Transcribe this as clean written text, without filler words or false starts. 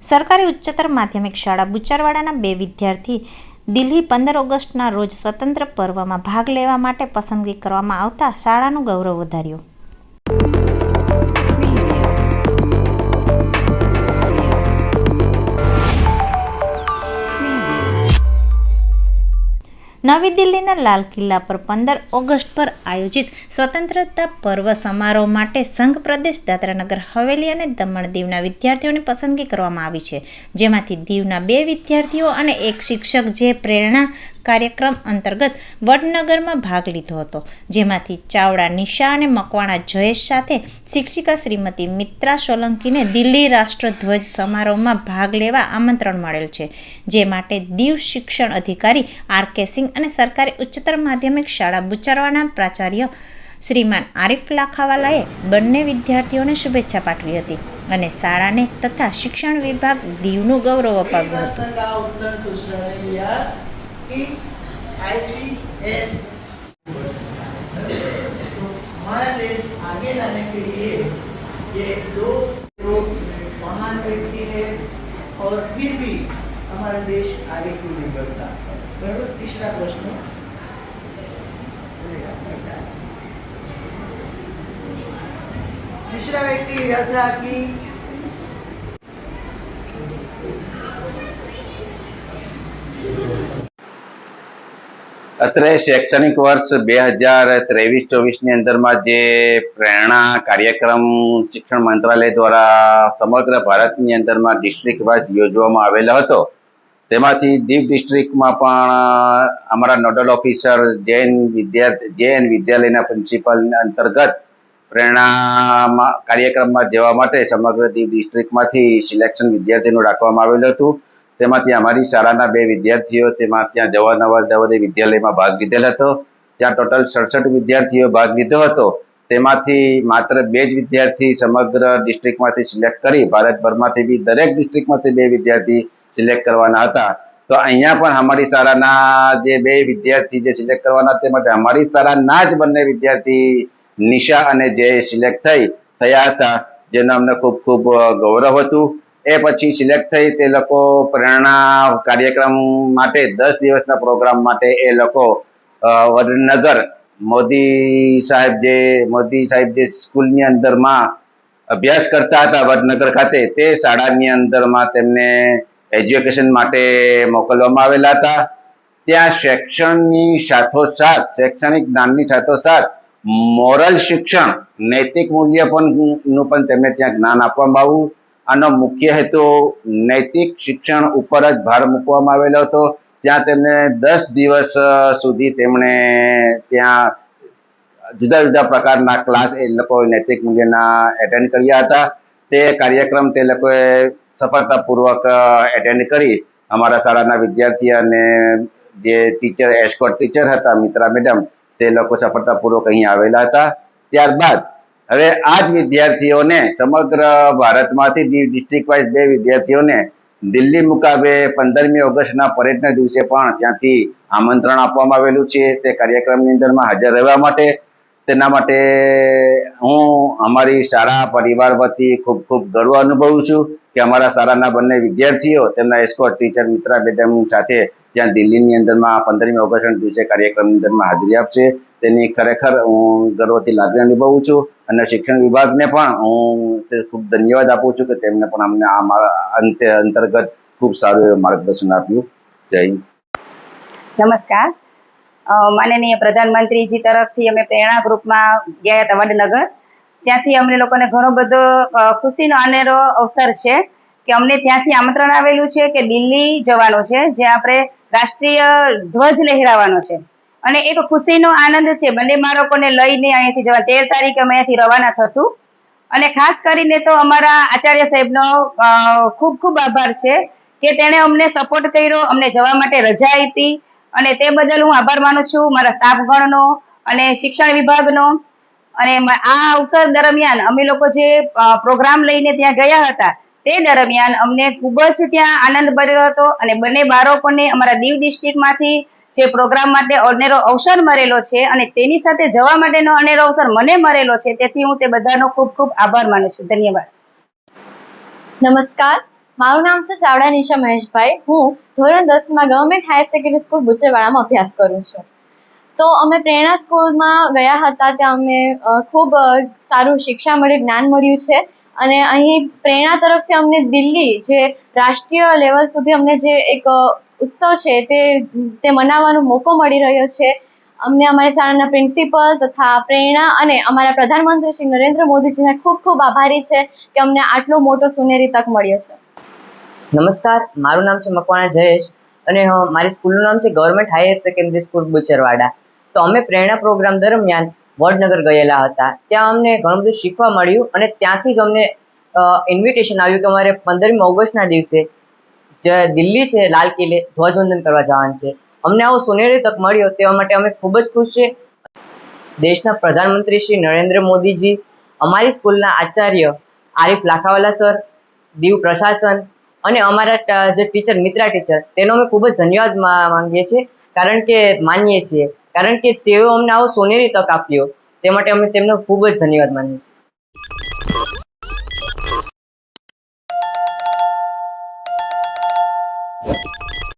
સરકારી ઉચ્ચતર માધ્યમિક શાળા બુચરવાડાના 2 વિદ્યાર્થી દિલ્હી 15 ઓગસ્ટના રોજ સ્વતંત્ર પર્વમાં ભાગ લેવા માટે પસંદગી કરવામાં આવતા શાળાનું ગૌરવ વધાર્યું. નવી દિલ્હીના લાલ કિલ્લા પર 15 ઓગસ્ટ પર આયોજિત સ્વતંત્રતા પર્વ સમારોહ માટે સંઘ પ્રદેશ દાદરાનગર હવેલી અને દમણ દીવના વિદ્યાર્થીઓની પસંદગી કરવામાં આવી છે, જેમાંથી દીવના 2 વિદ્યાર્થીઓ અને એક શિક્ષક જે પ્રેરણા કાર્યક્રમ અંતર્ગત વડનગરમાં ભાગ લીધો હતો, જેમાંથી ચાવડા નિશા અને મકવાણા જયેશ સાથે શિક્ષિકા શ્રીમતી મિત્રા સોલંકીને દિલ્હી રાષ્ટ્રધ્વજ સમારોહમાં ભાગ લેવા આમંત્રણ મળેલ છે, જે માટે દીવ શિક્ષણ અધિકારી આર.કે. સિંહ અને સરકારી ઉચ્ચતર માધ્યમિક શાળા બુચરવાડાના પ્રાચાર્ય શ્રીમાન આરીફ લાખાવાલાએ બંને વિદ્યાર્થીઓને શુભેચ્છા પાઠવી હતી અને શાળાને તથા શિક્ષણ વિભાગ દીવનું ગૌરવ અપાવ્યું હતું. ICS हमारा देश आगे लाने के लिए ये दो महान व्यक्ति है और फिर भी हमारा देश आगे क्यों नहीं बढ़ता. बराबर. तीसरा प्रश्न, तीसरा व्यक्ति यह था कि અત્રે શૈક્ષણિક વર્ષ 2023-24 ની અંદરમાં જે પ્રેરણા કાર્યક્રમ શિક્ષણ મંત્રાલય દ્વારા સમગ્ર ભારતની અંદરમાં ડિસ્ટ્રિક્ટ વાઇઝ યોજવામાં આવેલો હતો, તેમાંથી દીવ ડિસ્ટ્રિક્ટમાં પણ અમારા નોડલ ઓફિસર જૈન વિદ્યાલયના પ્રિન્સિપલ અંતર્ગત પ્રેરણા કાર્યક્રમમાં જવા માટે સમગ્ર દીવ ડિસ્ટ્રિક્ટમાંથી સિલેક્શન વિદ્યાર્થીનું રાખવામાં આવેલું હતું. તેમાંથી અમારી શાળાના 2 વિદ્યાર્થીઓ ત્યાં જવાનવર વિદ્યાલયમાં ભાગ લીધેલ હતો. ત્યાં ટોટલ 67 વિદ્યાર્થીઓ ભાગ લીધો હતો. તેમાંથી માત્ર 2 જ વિદ્યાર્થી સમગ્ર ડિસ્ટ્રિક્ટમાંથી સિલેક્ટ કરી ભારતભરમાંથી બી દરેક ડિસ્ટ્રિક્ટમાંથી 2 વિદ્યાર્થી સિલેક્ટ કરવાના હતા. તો અહીંયા પણ અમારી શાળાના જે 2 વિદ્યાર્થી જે સિલેક્ટ કરવાના તેમાંથી અમારી શાળાના જ બંને વિદ્યાર્થી નિશા અને જય સિલેક્ટ થયા હતા, જેનો અમને ખૂબ ખૂબ ગૌરવ હતું. એ પછી સિલેક્ટ થઈ તે લોકો પ્રેરણા કાર્યક્રમ માટે 10 દિવસના પ્રોગ્રામ માટે એ લોકો વડનગર મોદી સાહેબ જે સ્કૂલની અંદરમાં અભ્યાસ કરતા હતા વડનગર ખાતે, તે શાળાની અંદરમાં તેમને એજ્યુકેશન માટે મોકલવામાં આવેલા હતા. ત્યાં શૈક્ષણિક જ્ઞાનની સાથોસાથ મોરલ શિક્ષણ, નૈતિક મૂલ્ય નું પણ તેમને ત્યાં જ્ઞાન આપવામાં આવ્યું. આનો મુખ્ય હેતુ નૈતિક શિક્ષણ ઉપર જ ભાર મૂકવામાં આવેલો હતો. ત્યાં તેમને 10 દિવસ સુધી તેમણે ત્યાં જુદા જુદા પ્રકારના ક્લાસ એ લોકો નૈતિક મૂલ્યના એટેન્ડ કર્યા હતા. તે કાર્યક્રમ તે લોકોએ સફળતાપૂર્વક એટેન્ડ કરી અમારા શાળાના વિદ્યાર્થી અને જે ટીચર એસ્કોર્ટ ટીચર હતા મિત્રા મેડમ, તે લોકો સફળતાપૂર્વક અહીં આવેલા હતા. ત્યારબાદ હવે આ જ વિદ્યાર્થીઓને સમગ્ર ભારતમાંથી ડિસ્ટ્રિક્ટ વાઇઝ 2 વિદ્યાર્થીઓને દિલ્હી મુકાબે 15મી ઓગસ્ટના પરેડના દિવસે પણ ત્યાંથી આમંત્રણ આપવામાં આવેલું છે તે કાર્યક્રમની અંદરમાં હાજર રહેવા માટે. તેના માટે હું અમારી શાળા પરિવાર વતી ખૂબ ખૂબ ગર્વ અનુભવું છું કે અમારા શાળાના બંને વિદ્યાર્થીઓ તેમના એસ્કોર્ટ ટીચર મિત્રા મેડમ સાથે ત્યાં દિલ્હીની અંદરમાં 15મી ઓગસ્ટના દિવસે કાર્યક્રમની અંદરમાં હાજરી આપશે. તેની ખરેખર હું ગર્વથી લાગણી અનુભવું છું અને શિક્ષણ વિભાગને પણ હું ખૂબ ધન્યવાદ આપું છું કે તેમને પણ અમને આ અંતર્ગત ખૂબ સારું એવું માર્ગદર્શન આપ્યું. જય હિન્દ. નમસ્કાર. માનનીય પ્રધાનમંત્રીજી તરફથી અમે પ્રેરણા ગ્રુપમાં ગયા હતા વડનગર. ત્યાંથી અમને લોકોને ઘણો બધો ખુશીનો આનેરો અવસર છે કે અમને ત્યાંથી આમંત્રણ આવેલું છે કે દિલ્હી જવાનું છે, જ્યાં આપણે રાષ્ટ્રીય ધ્વજ લહેરાવાનો છે અને એક ખુશીનો આનંદ છે. બંને બાળકોને લઈને અહીંયાથી જવા 13 તારીખે અમે અહીંયાથી રવાના થશું. અને ખાસ કરીને તો અમારા આચાર્ય સાહેબનો ખૂબ ખૂબ આભાર છે કે તેણે અમને સપોર્ટ કર્યો, અમને જવા માટે રજા આપી અને તે બદલ હું આભાર માનું છું મારા સ્ટાફગણનો અને શિક્ષણ વિભાગનો. અને આ અવસર દરમિયાન અમે લોકો જે પ્રોગ્રામ લઈને ત્યાં ગયા હતા તે દરમિયાન અમને ખૂબ જ ત્યાં આનંદ મળ્યો હતો અને બંને બાળકોને અમારા દીવ ડિસ્ટ્રિક્ટમાંથી જે પ્રોગ્રામ માટે અનેરો અવસર મળેલો છે અને તેની સાથે જવા માટેનો અનેરો અવસર મને મળેલો છે, તેથી હું તે બધાનો ખૂબ ખૂબ આભાર માનું છું. ધન્યવાદ. નમસ્કાર. મારું નામ છે ચાવડા નિશા મહેશભાઈ. હું ધોરણ 10માં ગવર્મેન્ટ હાયર સેકન્ડરી સ્કૂલ બુચરવાડામાં અભ્યાસ કરું છું. તો અમે પ્રેરણા સ્કૂલમાં ગયા હતા. ત્યાં અમને ખૂબ સારું શિક્ષા મળી, જ્ઞાન મળ્યું છે. અને અહીં પ્રેરણા તરફથી અમને દિલ્હી જે રાષ્ટ્રીય લેવલ સુધી અમને જે એક ઉત્સવ છે તે મનાવવાનો મોકો મળી રહ્યો છે. અમને અમારી શાળાના પ્રિન્સિપલ તથા પ્રેરણા અને અમારા પ્રધાનમંત્રી શ્રી નરેન્દ્ર મોદીજીને ખૂબ ખૂબ આભારી છે કે અમને આટલો મોટો સુનેરી તક મળ્યો છે. નમસ્કાર, મારું નામ છે મકવાણા જયેશ અને મારી સ્કૂલનું નામ છે government higher secondary school Bucharwada. તો અમે પ્રેરણા પ્રોગ્રામ દરમિયાન વડનગર ગયેલા હતા. ત્યાં અમને ઘણું બધું શીખવા મળ્યું અને ત્યાંથી જ અમને ઇન્વિટેશન આવ્યું કે અમારે 15મી ઓગસ્ટના દિવસે જે દિલ્હી છે લાલ કિલ્લે ધ્વજવંદન કરવા જવાનું છે. અમને આવો સોનેરી તક મળ્યો તેવા માટે અમે ખૂબ જ ખુશ છીએ. દેશના પ્રધાનમંત્રી શ્રી નરેન્દ્ર મોદીજી, અમારી સ્કૂલના આચાર્ય આરીફ લાખાવાલા સર, દીવ પ્રશાસન અને અમારા જે ટીચર મિત્રા ટીચર, તેનો અમે ખૂબ જ ધન્યવાદ માંગીએ છીએ. માનીએ છીએ કારણ કે તેઓ અમને આવો સોનેરી તક આપ્યો તે માટે અમે તેમનો ખૂબ જ ધન્યવાદ માનીએ છીએ.